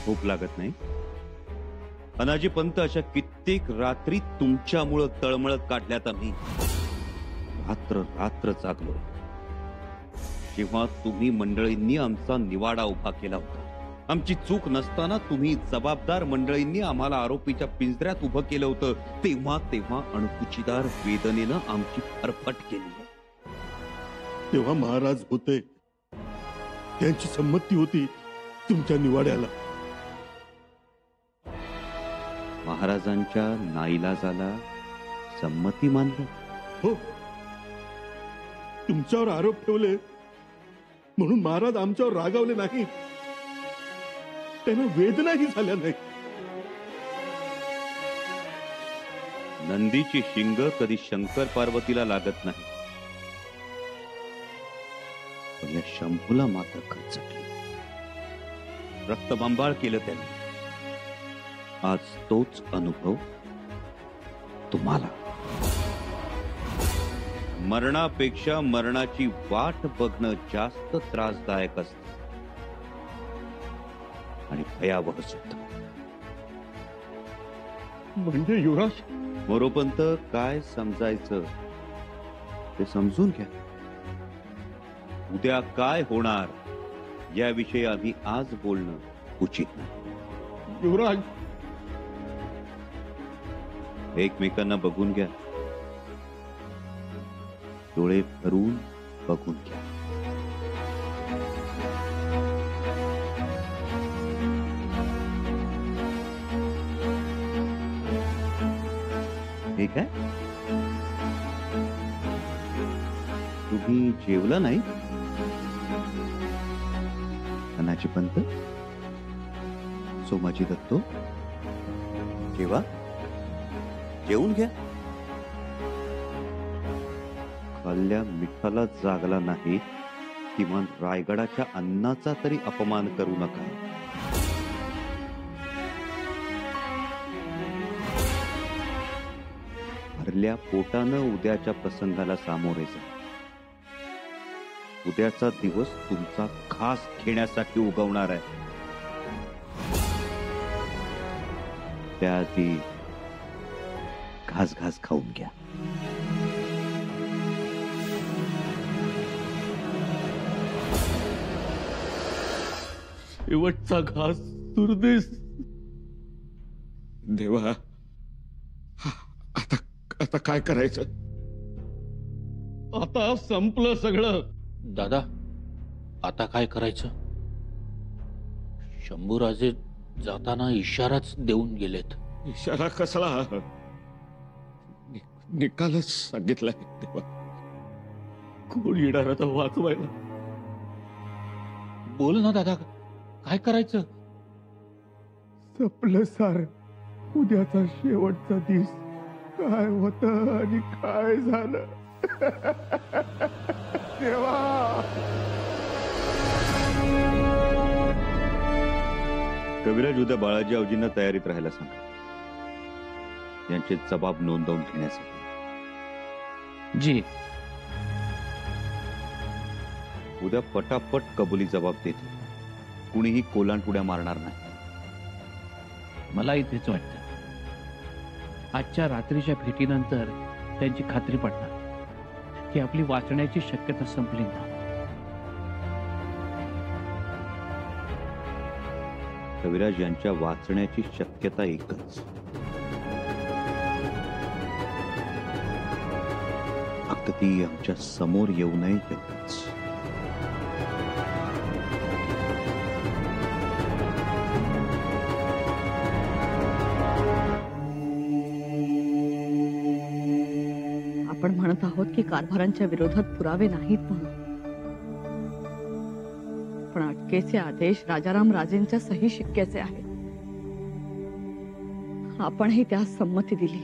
झोप लागत नाही? अनाजी पंत अशा कित्येक रात्री तुमच्यामुळं तळमळत काढल्यात आम्ही. रात्र रात्र जागलो. जेव्हा तुम्ही मंडळींनी आमचा निवाडा उभा केला होता, आमची चूक नसताना तुम्ही जबाबदार मंडळींनी आम्हाला आरोपीच्या पिंजऱ्यात उभं केलं होतं, तेव्हा तेव्हा अणकुचीदार वेदनेनं आमची फरफट केली. तेव्हा महाराज होते, त्यांची संमती होती तुमच्या निवाड्याला. महाराजांच्या नाईलाजाला संमती मानली? हो, तुमच्यावर आरोप ठेवले म्हणून महाराज आमच्यावर रागावले नाही, त्यांना वेदनाही झाल्या नाही. नंदीची शिंग कधी शंकर पार्वतीला लागत नाही, पण या शंभूला मात्र खचकली. रक्तबंबाळ केलं त्यांनी. आज तोच अनुभव तुम्हाला. मरणापेक्षा मरणाची वाट बघणं जास्त त्रासदायक असतं आणि भयावह सुद्धा. म्हणजे युवराज, मोरोपंत, काय समजायचं ते समजून घ्या. उद्या काय होणार याविषयी आम्ही आज बोलणं उचित नाही. युवराज, एकमेकांना बघून घ्या, डोळे भरून बघून घ्या. हे काय, तुम्ही जेवला नाही? अनाजी पंत, सोमाजी दत्तो, जेवा, जेवून घ्या. खाल्ल्या मिठाला जागला नाही, किमान रायगडाच्या अन्नाचा तरी अपमान करू नका. भरल्या पोटानं उद्याच्या प्रसंगाला सामोरे जा. उद्याचा दिवस तुमचा खास घेण्यासाठी उगवणार आहे. त्याआधी घास घास खाऊन घ्या. शेवटचा घास सुरदेस. देवा, आता आता काय करायचं? आता संपलं सगळं. दादा, आता काय करायचं? शंभूराजे जाताना इशाराच देऊन गेलेत. इशारा कसला? निकालच सांगितलाय देवा. कोण येणार आता वाचवायला? बोल ना दादा, काय करायचं? संपलं सार. उद्याचा शेवटचा दिवस काय होत आणि काय झालं देवा. कविराज, उद्या बाळाजी आवजींना तयारीत राहायला सांगा, यांचे जबाब नोंदवून घेण्यासाठी. जी. उद्या पटापट कबुली जबाब देतील. कुणीही कोलांटुड्या मारणार नाही. मला इथेच वाटतं आजच्या रात्रीच्या भेटीनंतर त्यांची खात्री पडणार की आपली वाचण्याची शक्यता संपली ना. कविराज, यांच्या वाचण्याची शक्यता एकच, फक्त ती आमच्या समोर येऊ नये एवढंच. आपण म्हणत आहोत की कारभारांच्या विरोधात पुरावे नाहीत म्हणून, पण अटकेचे आदेश राजाराम राजेंच्या सही शिक्क्याचे आहेत. आपणही त्यास संमती दिली.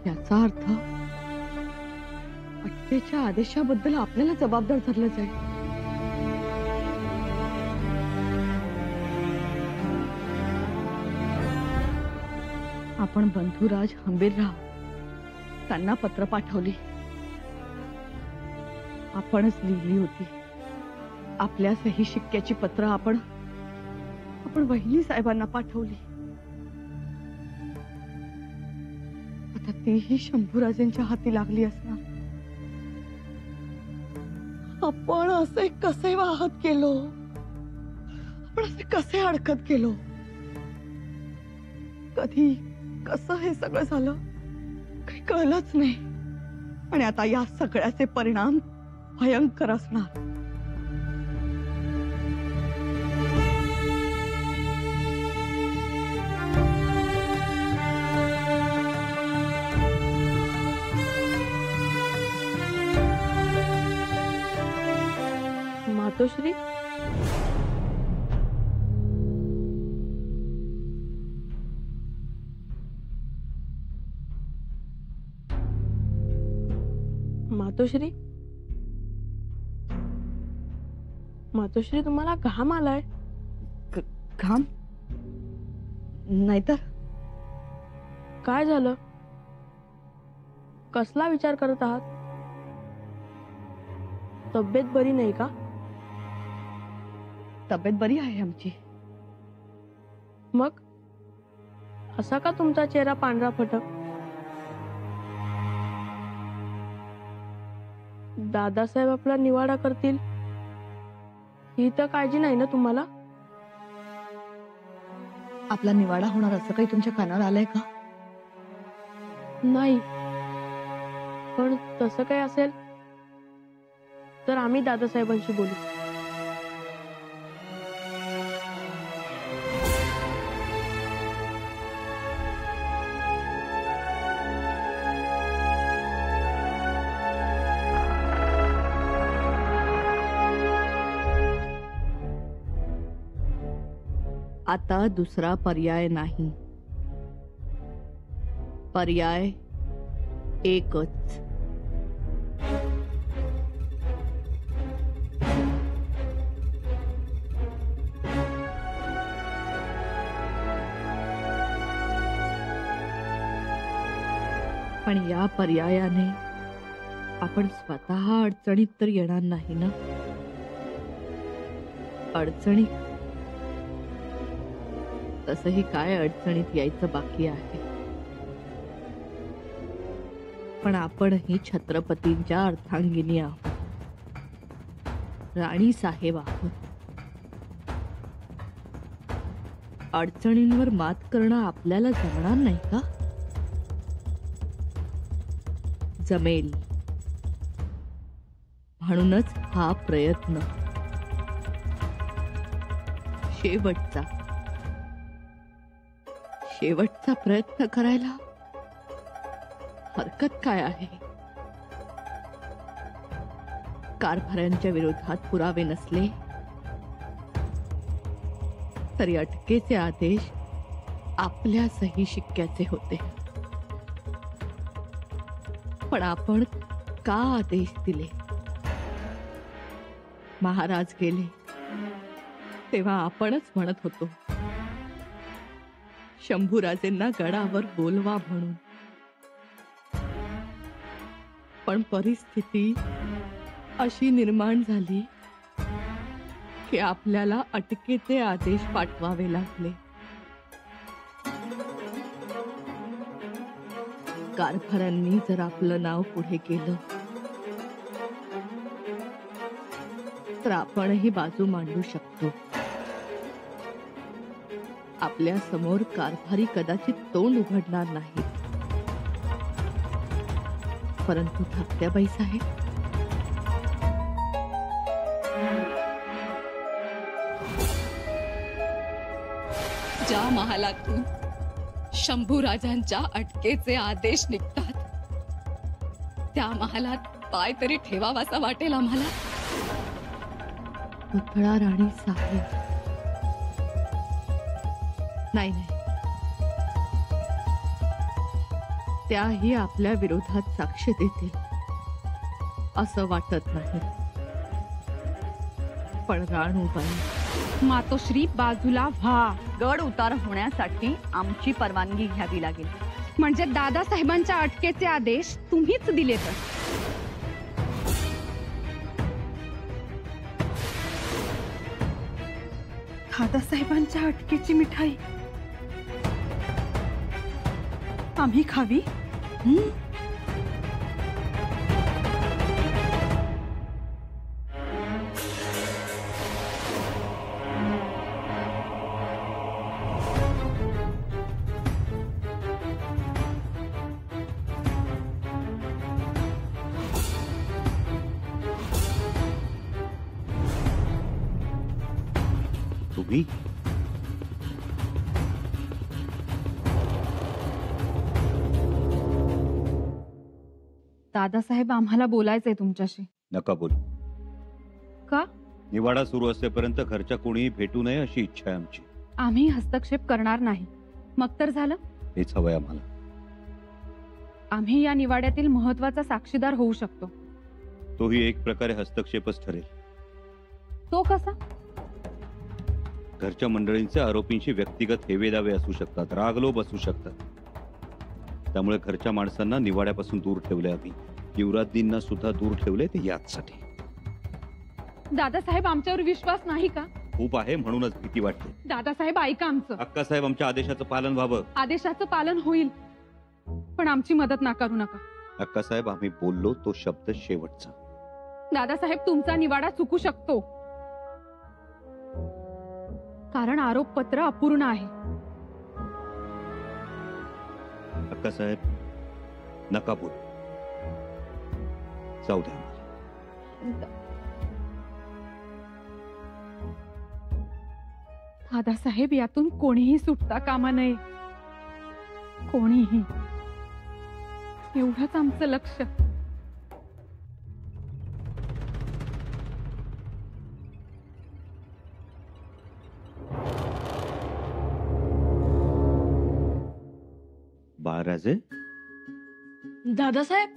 याचा अर्थ अटकेच्या आदेशाबद्दल आपल्याला जबाबदार धरलं जाईल. आपण बंधुराज हंबीरराव त्यांना पत्र पाठवली. आपणच लिहिली होती आपल्या सही शिक्क्याची पत्र आपण वहिनी साहेबांना पाठवली. आता तीही शंभूराजेंच्या हाती लागली असणार. आपण असे कसे वाहत गेलो, आपण असे कसे अडकत गेलो, कधी कसं हे सगळं झालं काही कळलंच नाही. आणि आता या सगळ्याचे परिणाम भयंकर असणार. मातोश्री, मातोश्री, मातोश्री, तुम्हाला घाम आलाय. घाम नाहीतर काय झालं? कसला विचार करत आहात? तब्येत बरी नाही का? तब्येत बरी आहे आमची. मग असा का तुमचा चेहरा पांढरा फटक? दादासाहेब आपला निवाडा करतील ही तर काळजी नाही ना तुम्हाला? आपला निवाडा होणार असं काही तुमच्या कानावर आलंय का? नाही, पण तसं काही असेल तर आम्ही दादासाहेबांशी बोलू. आता दुसरा पर्याय नाही. पर्याय एकच. पण या पर्यायाने आपण स्वतः अडचणीत तर येणार नाही ना. अडचणीत तसंही काय अडचणीत यायचं बाकी आहे. पण आपणही छत्रपतींच्या अर्धांगिनी आहोत, राणी साहेब आहोत. अडचणींवर मात करणं आपल्याला जमणार नाही का? जमेल. म्हणूनच हा प्रयत्न शेवटचा प्रयत्न करायला हरकत काय आहे? कारभाऱ्यांच्या विरोधात पुरावे नसले तरी अटकेचे आदेश आपल्या सही शिक्क्याचे होते. पण आपण का आदेश दिले? महाराज गेले तेव्हा आपणच म्हणत होतो शंभूराजेंना गडावर बोलवा म्हणून. पण परिस्थिती अशी निर्माण झाली की आपल्याला अटकेचे आदेश पाठवावे लागले. कारभाऱ्यांनी जर आपलं नाव पुढे केलं तर आपणही बाजू मांडू शकतो. आपल्या समोर कारभारी कदाचित तोंड उघडणार नाही, परंतु धाकट्याबाई साहेब ज्या महालातून शंभूराजांच्या अटकेचे आदेश निघतात त्या महालात पाय तरी ठेवावासा वाटेल आम्हाला. पुतळा राणी साहेब नाही, त्याही आपल्या विरोधात साक्ष देतील असं वाटत नाही. पण राणूबाई, मातोश्री बाजूला व्हा. गड उतार होण्यासाठी आमची परवानगी घ्यावी लागेल. म्हणजे दादासाहेबांच्या अटकेचे आदेश तुम्हीच दिले तर दादासाहेबांच्या अटकेची मिठाई आम्ही खावी? तुम्ही दादासाहेब आम्हाला बोलायचंय तुमच्याशी. नका बोल. का? निवाडा सुरू असेपर्यंत घरच्या कोणीही भेटू नये अशी इच्छा आहे आमची. आम्ही हस्तक्षेप करणार नाही. मग तर झालं. हेच हवंय आम्हाला. आम्ही या निवाड्यातील महत्वाचा साक्षीदार होऊ शकतो. तोही एक प्रकारे हस्तक्षेपच ठरेल. तो कसा? घरच्या मंडळींचे आरोपींशी व्यक्तिगत हेवेदावे असू शकतात, रागलोभ असू शकतात. त्यामुळे घरच्या माणसांना निवाड्यापासून दूर ठेवले आम्ही. युवराजींना सुद्धा दूर ठेवले ते याचसाठी. दादासाहेब आमच्यावर विश्वास नाही का? खूप आहे, म्हणूनच भीती वाटते. दादासाहेब ऐका आमचं. अक्कासाहेब, आमच्या आदेशाचं पालन व्हावं. आदेशाचं पालन होईल, पण आमची मदत नाकारू नका. अक्कासाहेब, आम्ही बोललो तो शब्द शेवटचा. दादासाहेब, तुमचा निवाडा चुकू शकतो, कारण आरोपपत्र अपूर्ण आहे. अक्कासाहेब, नका बोल. जाऊ द्या आम्हाला. दादासाहेब, यातून कोणीही सुटता कामा नये. कोणीही. एवढंच आमचं लक्ष. बाळराजे, दादासाहेब,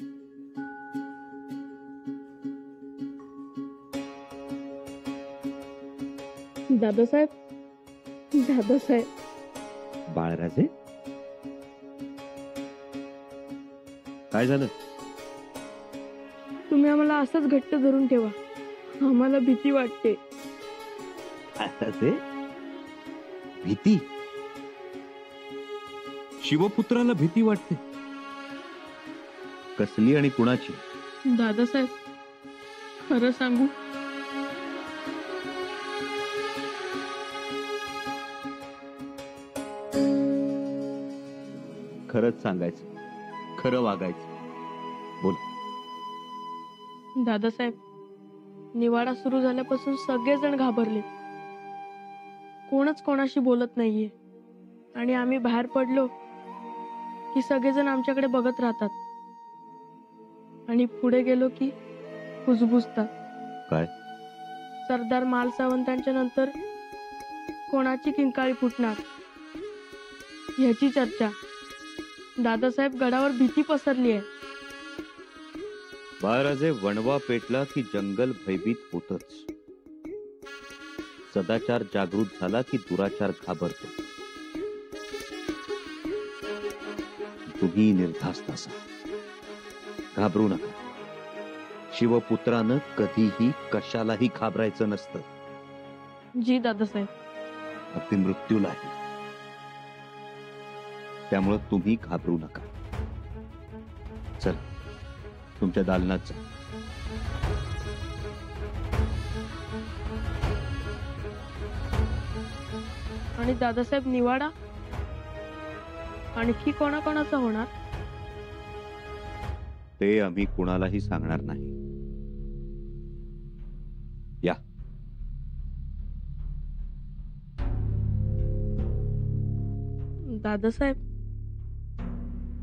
दादासाहेब, दादासाहेब, बाळराजे, काय झालं? तुम्ही आम्हाला असंच घट्ट धरून ठेवा. आम्हाला भीती वाटते. बाळराजे, भीती? शिवपुत्राला भीती वाटते? कसली आणि कुणाची? दादासाहेब, खरं सांगू, खरंच सांगायचं, खरं वागायचं. बोल. दादासाहेब, निवाडा सुरू झाल्यापासून सगळेजण घाबरले. कोणच कोणाशी बोलत नाहीये. आणि आम्ही बाहेर पडलो की सगळेजण आमच्याकडे बघत राहतात. आणि पुढे गेलो की कुजबुजतात. काय? सरदार मालसावंतांच्या नंतर कोणाची किंकाळी फुटणार याची चर्चा. दादासाहेब, गडावर भीती पसरली आहे. बाळराजे, वणवा पेटला की जंगल भयभीत होतच. सदाचार जागृत झाला की दुराचार घाबरतो. तुम्ही निर्धास्त असा. घाबरू नका. शिवपुत्रानं कधीही कशालाही घाबरायचं नसतं. जी दादासाहेब. अगदी मृत्यूलाही. त्यामुळे तुम्ही घाबरू नका. चल, तुमच्या दालनात जा. आणि दादासाहेब, निवाडा आणखी कोणाकोणाचा होणार? ते आम्ही कुणालाही सांगणार नाही. या. दादासाहेब,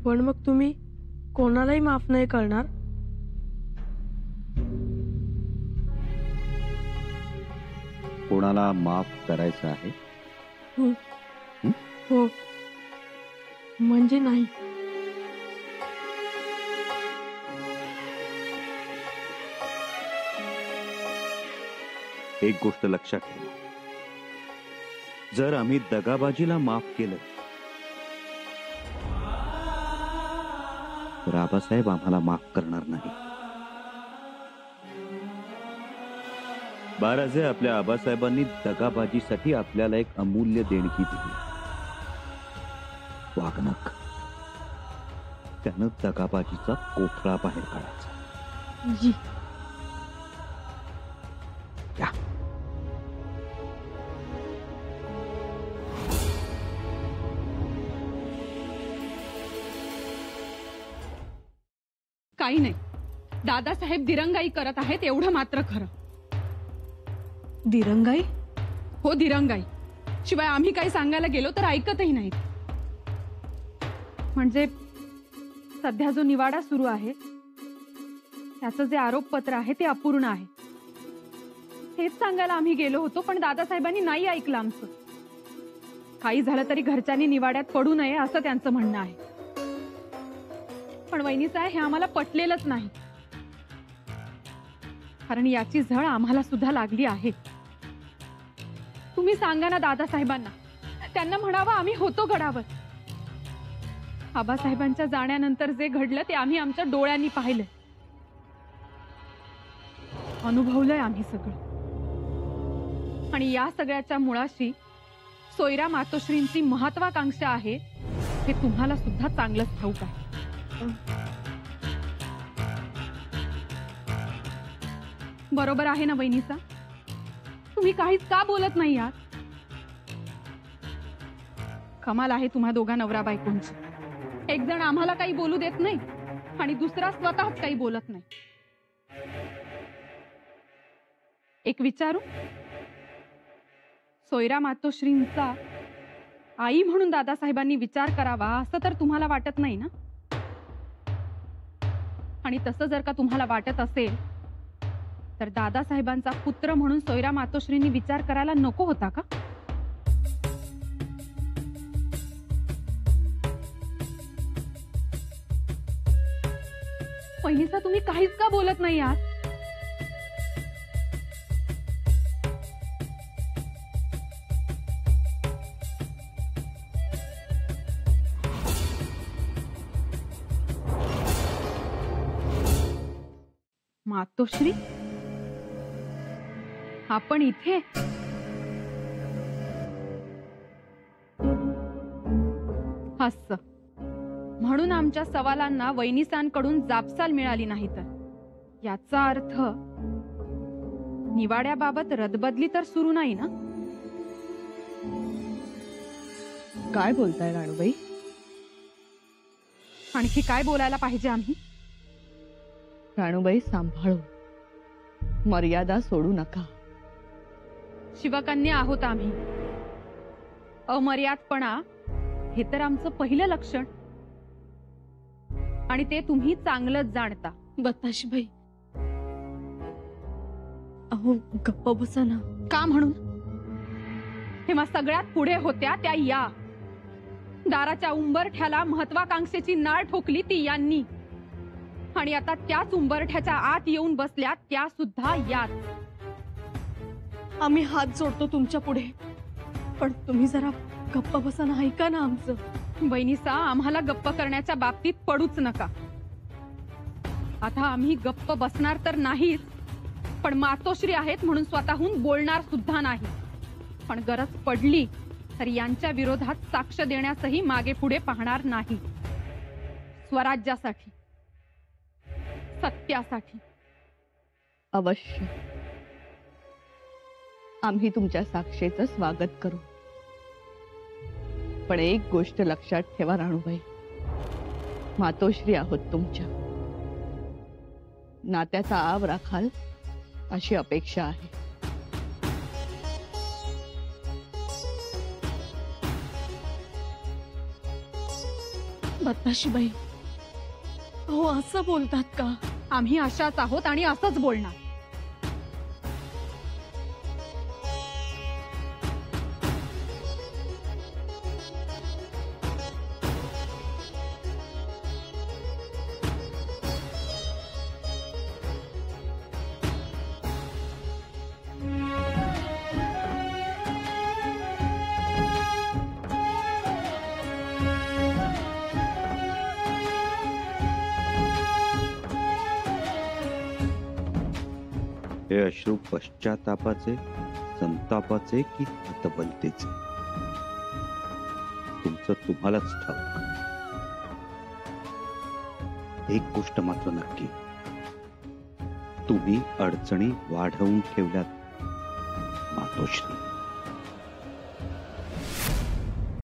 पण मग तुम्ही कोणालाही माफ नाही करणार? कोणाला माफ करायचं आहे? हो, म्हणजे नाही. एक गोष्ट लक्षात ठेवा. जर आम्ही दगाबाजीला माफ केलं तर आबासाहेब आम्हाला माफ करणार नाही. बाराजे आपल्या आबासाहेबांनी दगाबाजीसाठी आपल्याला एक अमूल्य देणगी दिली, वागणक. त्यानं दगाबाजीचा कोथळा बाहेर काढायचा. जी. या. काही नाही, दादासाहेब दिरंगाई करत आहेत एवढं मात्र खरं. दिरंगाई? हो, दिरंगाई. शिवाय आम्ही काही सांगायला गेलो तर ऐकतही नाहीत. म्हणजे सध्या जो निवाडा सुरू आहे त्याचं जे आरोपपत्र आहे ते अपूर्ण आहे हेच सांगायला आम्ही गेलो होतो, पण दादासाहेबांनी नाही ऐकलं आमचं. काही झालं तरी घरच्यांनी निवाड्यात पडू नये असं त्यांचं म्हणणं आहे. पण वहिनीसाहेब, हे आम्हाला पटलेलंच नाही, कारण याची झळ आम्हाला सुद्धा लागली आहे. तुम्ही सांगा ना दादासाहेबांना, त्यांना म्हणावं आम्ही होतो गडावर. आबासाहेबांच्या जाण्यानंतर जे घडलं ते आम्ही आमच्या डोळ्यांनी पाहिलं, अनुभवलंय आम्ही सगळं. आणि या सगळ्याच्या मुळाशी सोयरा मातोश्रींची महत्वाकांक्षा आहे हे तुम्हाला सुद्धा चांगलंच ठाऊक आहे. बरोबर आहे ना वहिनीसा? तुम्ही काहीच का बोलत नाही आहात? कमाल आहे तुम्हा दोघा नवरा बायकोंची. एक जण आम्हाला काही बोलू देत नाही आणि दुसरा स्वतःच काही बोलत नाही. एक विचारू, सोयरा मातोश्रींचा आई म्हणून दादासाहेबांनी विचार करावा असं तर तुम्हाला वाटत नाही ना? आणि तसं जर का तुम्हाला वाटत असेल तर दादासाहेबांचा पुत्र म्हणून सोयरा मातोश्रींनी विचार करायला नको होता का? वहिनीसा, तुम्ही काहीच का बोलत नाही आहात? मातोश्री, आपण इथे? हस्स. म्हणून आमच्या सवालांना वैनिसांकडून जापसाल मिळाली नाही तर याचा अर्थ निवाड्याबाबत रदबदली तर सुरू नाही ना? काय बोलताय राणूबाई? आणखी काय बोलायला पाहिजे आम्ही? राणूबाई, सांभाळून, मर्यादा सोडू नका. शिवकन्या आहोत आम्ही. अमर्यादपणा हे तर आमचं पहिलं लक्षण, आणि ते तुम्ही चांगलंच जाणता. बताशीबाई, अहो गप्प बसा ना. का म्हणून? तेव्हा सगळ्यात पुढे होत्या त्या या. दाराच्या उंबरठ्याला महत्वाकांक्षेची नाळ ठोकली ती यांनी, आणि आता त्याच उंबरठ्याच्या आत येऊन बसल्या त्या सुद्धा याच. आम्ही हात जोडतो तुमच्या पुढे, पण तुम्ही जरा गप्प बसा ना. ऐका ना आमचं. वहिनीसा, आम्हाला गप्प करण्याच्या बाबतीत पडूच नका. आता आम्ही गप्प बसणार तर नाहीच, पण मातोश्री आहेत म्हणून स्वतःहून बोलणार सुद्धा नाही. पण गरज पडली तर यांच्या विरोधात साक्ष देण्यासही मागे पुढे पाहणार नाही. स्वराज्यासाठी, सत्यासाठी. अवश्य आम्ही तुमच्या साक्षेचं स्वागत करू. पण एक गोष्ट लक्षात ठेवा राणूबाई, मातोश्री आहोत तुमच्या. नात्याचा आव राखाल अशी अपेक्षा आहे. बताशीबाई, अहो असं बोलतात का? आम्ही अशाच आहोत आणि असंच बोलणार. हे अश्रू पश्चातापाचे, संतापाचे की हतबलतेचे, तुमचं तुम्हालाच ठाऊक. एक गोष्ट मात्र नक्की, तुम्ही अडचणी वाढवून ठेवल्यात मातोश्री.